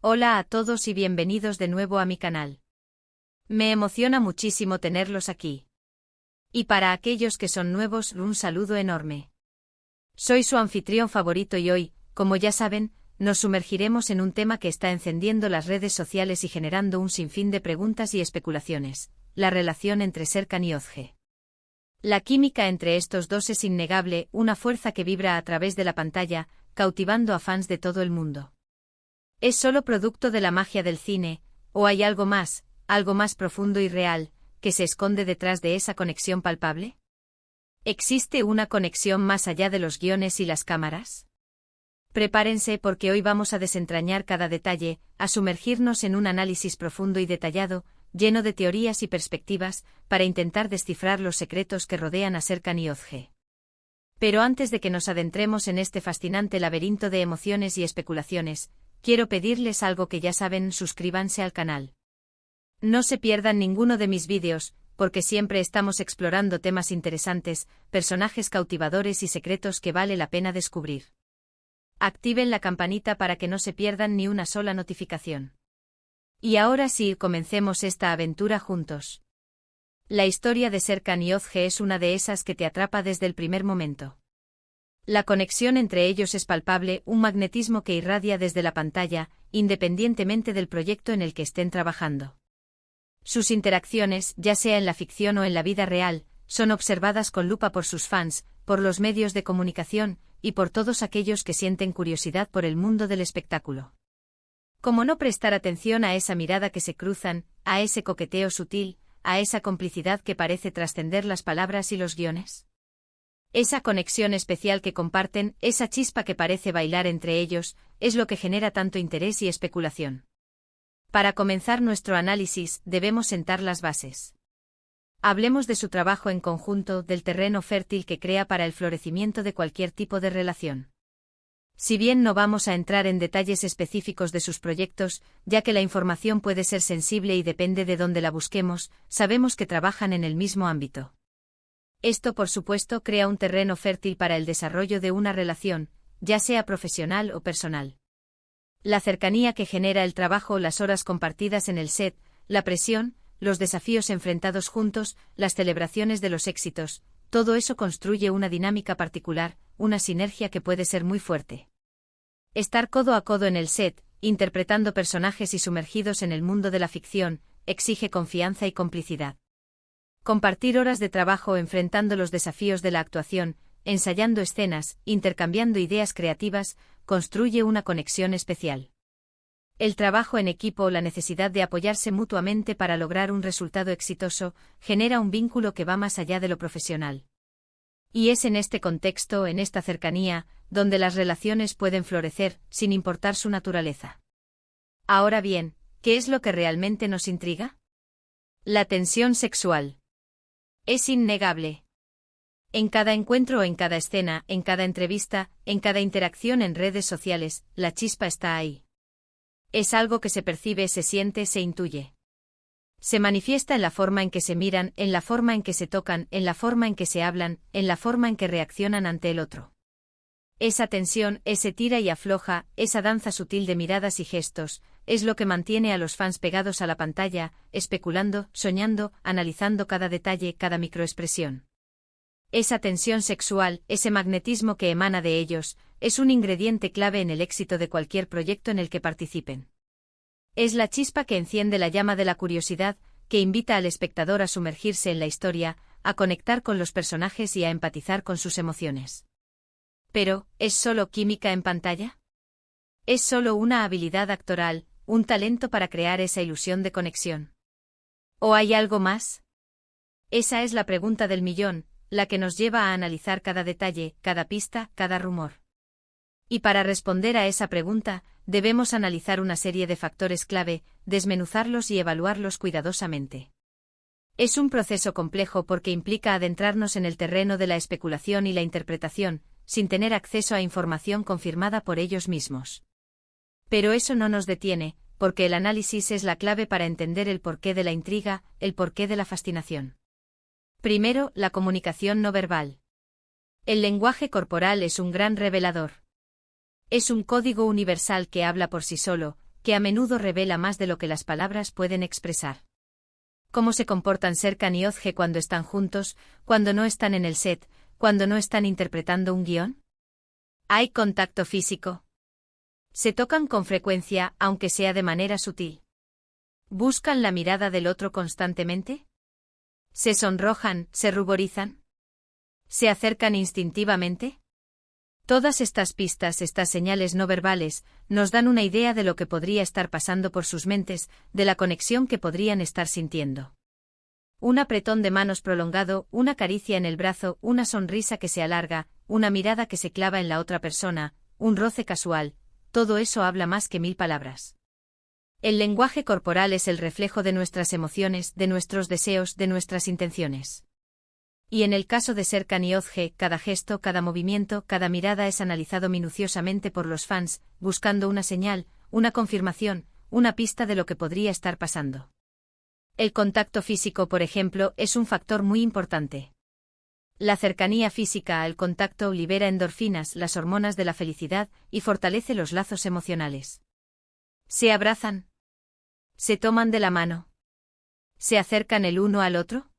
Hola a todos y bienvenidos de nuevo a mi canal. Me emociona muchísimo tenerlos aquí. Y para aquellos que son nuevos, un saludo enorme. Soy su anfitrión favorito y hoy, como ya saben, nos sumergiremos en un tema que está encendiendo las redes sociales y generando un sinfín de preguntas y especulaciones: la relación entre Serkan y Özge. La química entre estos dos es innegable, una fuerza que vibra a través de la pantalla, cautivando a fans de todo el mundo. ¿Es solo producto de la magia del cine, o hay algo más profundo y real, que se esconde detrás de esa conexión palpable? ¿Existe una conexión más allá de los guiones y las cámaras? Prepárense porque hoy vamos a desentrañar cada detalle, a sumergirnos en un análisis profundo y detallado, lleno de teorías y perspectivas, para intentar descifrar los secretos que rodean a Serkan y Özge. Pero antes de que nos adentremos en este fascinante laberinto de emociones y especulaciones, quiero pedirles algo que ya saben: suscríbanse al canal. No se pierdan ninguno de mis vídeos, porque siempre estamos explorando temas interesantes, personajes cautivadores y secretos que vale la pena descubrir. Activen la campanita para que no se pierdan ni una sola notificación. Y ahora sí, comencemos esta aventura juntos. La historia de Serkan y Özge es una de esas que te atrapa desde el primer momento. La conexión entre ellos es palpable, un magnetismo que irradia desde la pantalla, independientemente del proyecto en el que estén trabajando. Sus interacciones, ya sea en la ficción o en la vida real, son observadas con lupa por sus fans, por los medios de comunicación, y por todos aquellos que sienten curiosidad por el mundo del espectáculo. ¿Cómo no prestar atención a esa mirada que se cruzan, a ese coqueteo sutil, a esa complicidad que parece trascender las palabras y los guiones? Esa conexión especial que comparten, esa chispa que parece bailar entre ellos, es lo que genera tanto interés y especulación. Para comenzar nuestro análisis, debemos sentar las bases. Hablemos de su trabajo en conjunto, del terreno fértil que crea para el florecimiento de cualquier tipo de relación. Si bien no vamos a entrar en detalles específicos de sus proyectos, ya que la información puede ser sensible y depende de dónde la busquemos, sabemos que trabajan en el mismo ámbito. Esto, por supuesto, crea un terreno fértil para el desarrollo de una relación, ya sea profesional o personal. La cercanía que genera el trabajo, las horas compartidas en el set, la presión, los desafíos enfrentados juntos, las celebraciones de los éxitos, todo eso construye una dinámica particular, una sinergia que puede ser muy fuerte. Estar codo a codo en el set, interpretando personajes y sumergidos en el mundo de la ficción, exige confianza y complicidad. Compartir horas de trabajo enfrentando los desafíos de la actuación, ensayando escenas, intercambiando ideas creativas, construye una conexión especial. El trabajo en equipo, la necesidad de apoyarse mutuamente para lograr un resultado exitoso, genera un vínculo que va más allá de lo profesional. Y es en este contexto, en esta cercanía, donde las relaciones pueden florecer, sin importar su naturaleza. Ahora bien, ¿qué es lo que realmente nos intriga? La tensión sexual. Es innegable. En cada encuentro, en cada escena, en cada entrevista, en cada interacción en redes sociales, la chispa está ahí. Es algo que se percibe, se siente, se intuye. Se manifiesta en la forma en que se miran, en la forma en que se tocan, en la forma en que se hablan, en la forma en que reaccionan ante el otro. Esa tensión, ese tira y afloja, esa danza sutil de miradas y gestos, es lo que mantiene a los fans pegados a la pantalla, especulando, soñando, analizando cada detalle, cada microexpresión. Esa tensión sexual, ese magnetismo que emana de ellos, es un ingrediente clave en el éxito de cualquier proyecto en el que participen. Es la chispa que enciende la llama de la curiosidad, que invita al espectador a sumergirse en la historia, a conectar con los personajes y a empatizar con sus emociones. Pero, ¿es solo química en pantalla? ¿Es solo una habilidad actoral, un talento para crear esa ilusión de conexión? ¿O hay algo más? Esa es la pregunta del millón, la que nos lleva a analizar cada detalle, cada pista, cada rumor. Y para responder a esa pregunta, debemos analizar una serie de factores clave, desmenuzarlos y evaluarlos cuidadosamente. Es un proceso complejo porque implica adentrarnos en el terreno de la especulación y la interpretación, sin tener acceso a información confirmada por ellos mismos. Pero eso no nos detiene, porque el análisis es la clave para entender el porqué de la intriga, el porqué de la fascinación. Primero, la comunicación no verbal. El lenguaje corporal es un gran revelador. Es un código universal que habla por sí solo, que a menudo revela más de lo que las palabras pueden expresar. ¿Cómo se comportan Serkan y Ozge cuando están juntos, cuando no están en el set, cuando no están interpretando un guión? ¿Hay contacto físico? ¿Se tocan con frecuencia, aunque sea de manera sutil? ¿Buscan la mirada del otro constantemente? ¿Se sonrojan, se ruborizan? ¿Se acercan instintivamente? Todas estas pistas, estas señales no verbales, nos dan una idea de lo que podría estar pasando por sus mentes, de la conexión que podrían estar sintiendo. Un apretón de manos prolongado, una caricia en el brazo, una sonrisa que se alarga, una mirada que se clava en la otra persona, un roce casual, todo eso habla más que 1000 palabras. El lenguaje corporal es el reflejo de nuestras emociones, de nuestros deseos, de nuestras intenciones. Y en el caso de Serkan y Ozge, cada gesto, cada movimiento, cada mirada es analizado minuciosamente por los fans, buscando una señal, una confirmación, una pista de lo que podría estar pasando. El contacto físico, por ejemplo, es un factor muy importante. La cercanía física al contacto libera endorfinas, las hormonas de la felicidad, y fortalece los lazos emocionales. ¿Se abrazan? ¿Se toman de la mano? ¿Se acercan el uno al otro?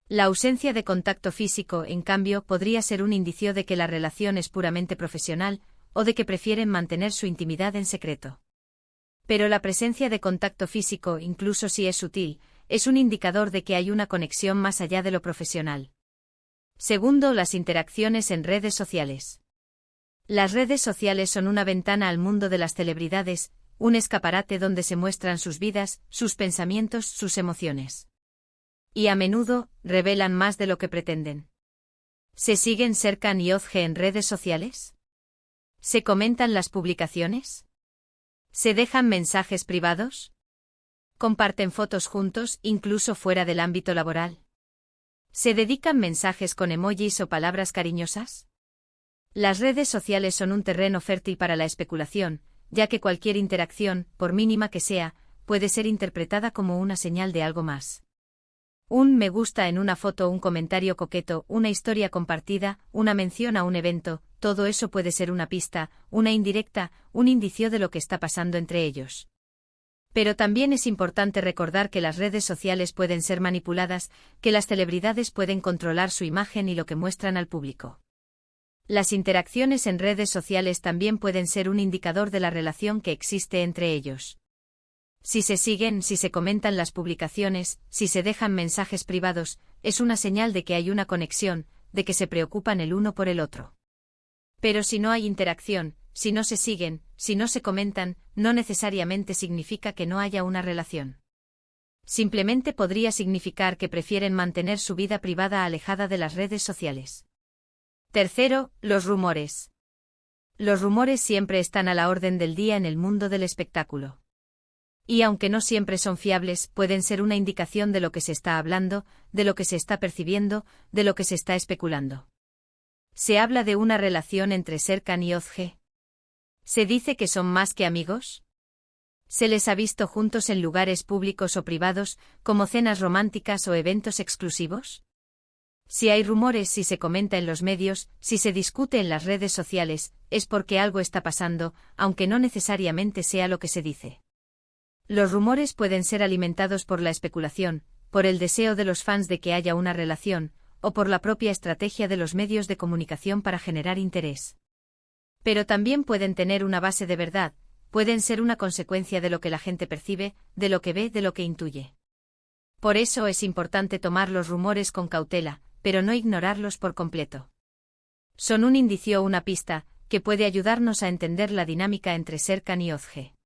La ausencia de contacto físico, en cambio, podría ser un indicio de que la relación es puramente profesional, o de que prefieren mantener su intimidad en secreto. Pero la presencia de contacto físico, incluso si es sutil, es un indicador de que hay una conexión más allá de lo profesional. Segundo, las interacciones en redes sociales. Las redes sociales son una ventana al mundo de las celebridades, un escaparate donde se muestran sus vidas, sus pensamientos, sus emociones. Y a menudo, revelan más de lo que pretenden. ¿Se siguen Serkan y Ozge en redes sociales? ¿Se comentan las publicaciones? ¿Se dejan mensajes privados? ¿Comparten fotos juntos, incluso fuera del ámbito laboral? ¿Se dedican mensajes con emojis o palabras cariñosas? Las redes sociales son un terreno fértil para la especulación, ya que cualquier interacción, por mínima que sea, puede ser interpretada como una señal de algo más. Un me gusta en una foto, un comentario coqueto, una historia compartida, una mención a un evento, todo eso puede ser una pista, una indirecta, un indicio de lo que está pasando entre ellos. Pero también es importante recordar que las redes sociales pueden ser manipuladas, que las celebridades pueden controlar su imagen y lo que muestran al público. Las interacciones en redes sociales también pueden ser un indicador de la relación que existe entre ellos. Si se siguen, si se comentan las publicaciones, si se dejan mensajes privados, es una señal de que hay una conexión, de que se preocupan el uno por el otro. Pero si no hay interacción, si no se siguen, si no se comentan, no necesariamente significa que no haya una relación. Simplemente podría significar que prefieren mantener su vida privada alejada de las redes sociales. Tercero, los rumores. Los rumores siempre están a la orden del día en el mundo del espectáculo. Y aunque no siempre son fiables, pueden ser una indicación de lo que se está hablando, de lo que se está percibiendo, de lo que se está especulando. ¿Se habla de una relación entre Serkan y Ozge? ¿Se dice que son más que amigos? ¿Se les ha visto juntos en lugares públicos o privados, como cenas románticas o eventos exclusivos? Si hay rumores, si se comenta en los medios, si se discute en las redes sociales, es porque algo está pasando, aunque no necesariamente sea lo que se dice. Los rumores pueden ser alimentados por la especulación, por el deseo de los fans de que haya una relación, o por la propia estrategia de los medios de comunicación para generar interés. Pero también pueden tener una base de verdad, pueden ser una consecuencia de lo que la gente percibe, de lo que ve, de lo que intuye. Por eso es importante tomar los rumores con cautela, pero no ignorarlos por completo. Son un indicio o una pista, que puede ayudarnos a entender la dinámica entre Serkan y Ozge.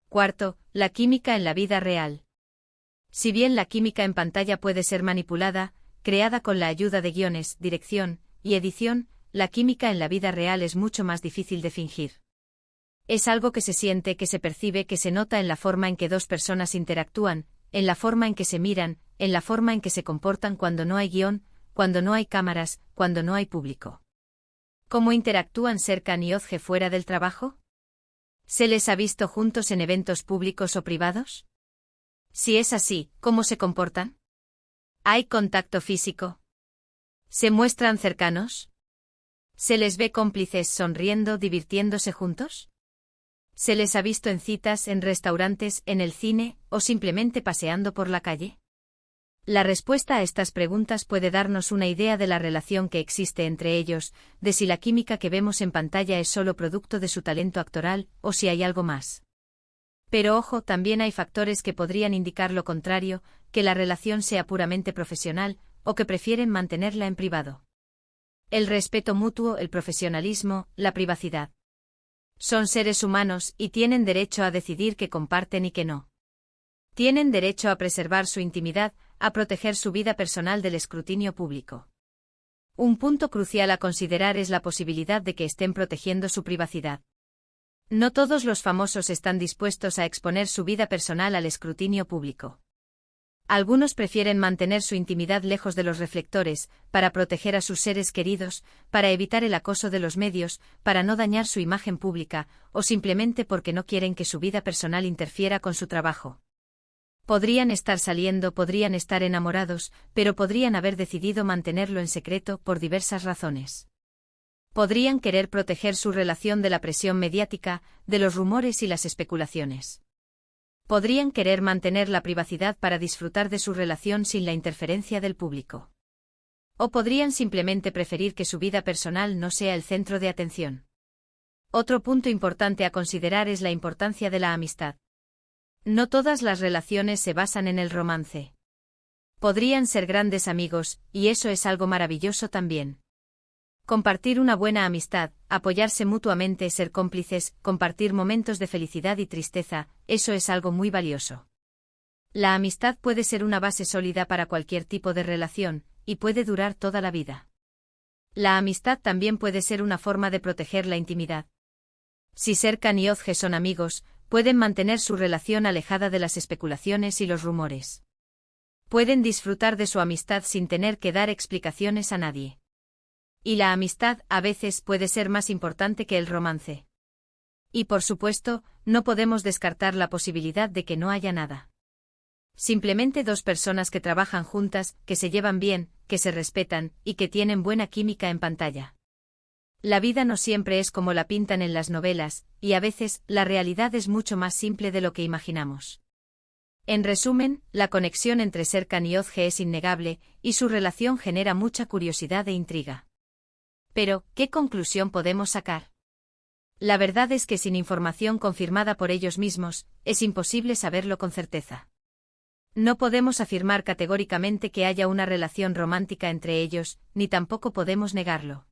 Cuarto, la química en la vida real. Si bien la química en pantalla puede ser manipulada, creada con la ayuda de guiones, dirección y edición, la química en la vida real es mucho más difícil de fingir. Es algo que se siente, que se percibe, que se nota en la forma en que dos personas interactúan, en la forma en que se miran, en la forma en que se comportan cuando no hay guión, cuando no hay cámaras, cuando no hay público. ¿Cómo interactúan Serkan y Ozge fuera del trabajo? ¿Se les ha visto juntos en eventos públicos o privados? Si es así, ¿cómo se comportan? ¿Hay contacto físico? ¿Se muestran cercanos? ¿Se les ve cómplices sonriendo, divirtiéndose juntos? ¿Se les ha visto en citas, en restaurantes, en el cine, o simplemente paseando por la calle? La respuesta a estas preguntas puede darnos una idea de la relación que existe entre ellos, de si la química que vemos en pantalla es solo producto de su talento actoral, o si hay algo más. Pero ojo, también hay factores que podrían indicar lo contrario, que la relación sea puramente profesional, o que prefieren mantenerla en privado. El respeto mutuo, el profesionalismo, la privacidad. Son seres humanos y tienen derecho a decidir qué comparten y qué no. Tienen derecho a preservar su intimidad, a proteger su vida personal del escrutinio público. Un punto crucial a considerar es la posibilidad de que estén protegiendo su privacidad. No todos los famosos están dispuestos a exponer su vida personal al escrutinio público. Algunos prefieren mantener su intimidad lejos de los reflectores, para proteger a sus seres queridos, para evitar el acoso de los medios, para no dañar su imagen pública, o simplemente porque no quieren que su vida personal interfiera con su trabajo. Podrían estar saliendo, podrían estar enamorados, pero podrían haber decidido mantenerlo en secreto por diversas razones. Podrían querer proteger su relación de la presión mediática, de los rumores y las especulaciones. Podrían querer mantener la privacidad para disfrutar de su relación sin la interferencia del público. O podrían simplemente preferir que su vida personal no sea el centro de atención. Otro punto importante a considerar es la importancia de la amistad. No todas las relaciones se basan en el romance. Podrían ser grandes amigos, y eso es algo maravilloso también. Compartir una buena amistad, apoyarse mutuamente, ser cómplices, compartir momentos de felicidad y tristeza, eso es algo muy valioso. La amistad puede ser una base sólida para cualquier tipo de relación, y puede durar toda la vida. La amistad también puede ser una forma de proteger la intimidad. Si Serkan y Özge son amigos, pueden mantener su relación alejada de las especulaciones y los rumores. Pueden disfrutar de su amistad sin tener que dar explicaciones a nadie. Y la amistad, a veces, puede ser más importante que el romance. Y por supuesto, no podemos descartar la posibilidad de que no haya nada. Simplemente dos personas que trabajan juntas, que se llevan bien, que se respetan, y que tienen buena química en pantalla. La vida no siempre es como la pintan en las novelas, y a veces, la realidad es mucho más simple de lo que imaginamos. En resumen, la conexión entre Serkan y Özge es innegable, y su relación genera mucha curiosidad e intriga. Pero, ¿qué conclusión podemos sacar? La verdad es que sin información confirmada por ellos mismos, es imposible saberlo con certeza. No podemos afirmar categóricamente que haya una relación romántica entre ellos, ni tampoco podemos negarlo.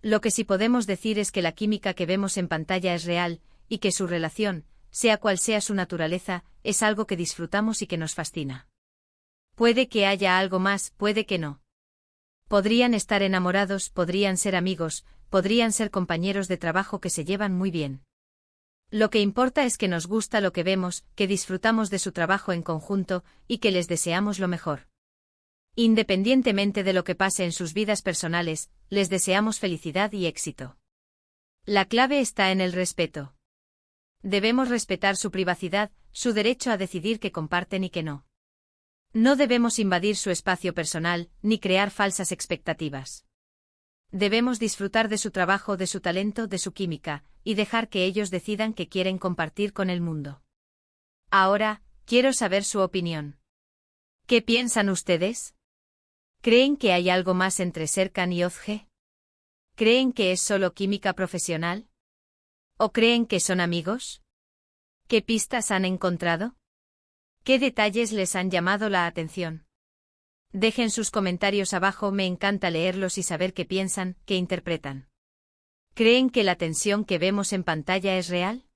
Lo que sí podemos decir es que la química que vemos en pantalla es real, y que su relación, sea cual sea su naturaleza, es algo que disfrutamos y que nos fascina. Puede que haya algo más, puede que no. Podrían estar enamorados, podrían ser amigos, podrían ser compañeros de trabajo que se llevan muy bien. Lo que importa es que nos gusta lo que vemos, que disfrutamos de su trabajo en conjunto, y que les deseamos lo mejor. Independientemente de lo que pase en sus vidas personales, les deseamos felicidad y éxito. La clave está en el respeto. Debemos respetar su privacidad, su derecho a decidir qué comparten y qué no. No debemos invadir su espacio personal, ni crear falsas expectativas. Debemos disfrutar de su trabajo, de su talento, de su química, y dejar que ellos decidan qué quieren compartir con el mundo. Ahora, quiero saber su opinión. ¿Qué piensan ustedes? ¿Creen que hay algo más entre Serkan y Özge? ¿Creen que es solo química profesional? ¿O creen que son amigos? ¿Qué pistas han encontrado? ¿Qué detalles les han llamado la atención? Dejen sus comentarios abajo, me encanta leerlos y saber qué piensan, qué interpretan. ¿Creen que la tensión que vemos en pantalla es real?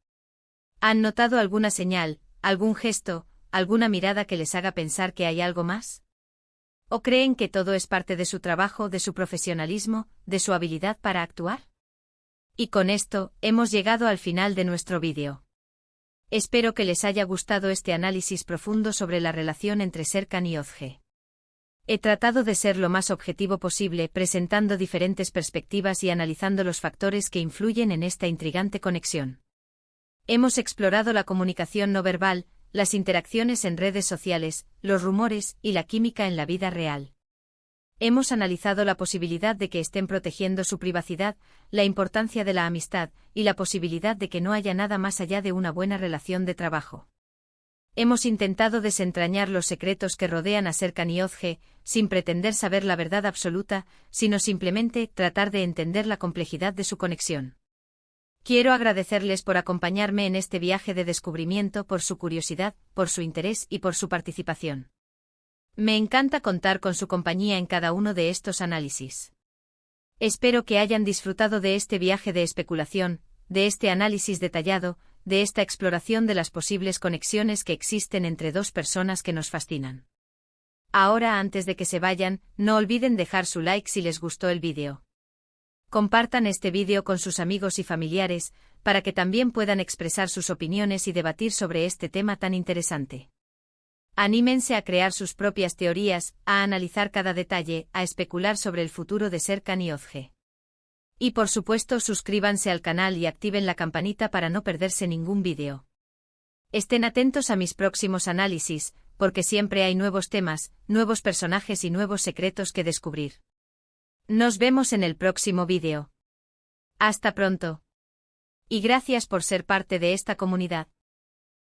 ¿Han notado alguna señal, algún gesto, alguna mirada que les haga pensar que hay algo más? ¿O creen que todo es parte de su trabajo, de su profesionalismo, de su habilidad para actuar? Y con esto, hemos llegado al final de nuestro vídeo. Espero que les haya gustado este análisis profundo sobre la relación entre Serkan y Özge. He tratado de ser lo más objetivo posible, presentando diferentes perspectivas y analizando los factores que influyen en esta intrigante conexión. Hemos explorado la comunicación no verbal, las interacciones en redes sociales, los rumores y la química en la vida real. Hemos analizado la posibilidad de que estén protegiendo su privacidad, la importancia de la amistad, y la posibilidad de que no haya nada más allá de una buena relación de trabajo. Hemos intentado desentrañar los secretos que rodean a Serkan y Ozge, sin pretender saber la verdad absoluta, sino simplemente tratar de entender la complejidad de su conexión. Quiero agradecerles por acompañarme en este viaje de descubrimiento, por su curiosidad, por su interés y por su participación. Me encanta contar con su compañía en cada uno de estos análisis. Espero que hayan disfrutado de este viaje de especulación, de este análisis detallado, de esta exploración de las posibles conexiones que existen entre dos personas que nos fascinan. Ahora, antes de que se vayan, no olviden dejar su like si les gustó el vídeo. Compartan este vídeo con sus amigos y familiares, para que también puedan expresar sus opiniones y debatir sobre este tema tan interesante. Anímense a crear sus propias teorías, a analizar cada detalle, a especular sobre el futuro de Serkan y Ozge. Y por supuesto, suscríbanse al canal y activen la campanita para no perderse ningún vídeo. Estén atentos a mis próximos análisis, porque siempre hay nuevos temas, nuevos personajes y nuevos secretos que descubrir. Nos vemos en el próximo vídeo. Hasta pronto. Y gracias por ser parte de esta comunidad.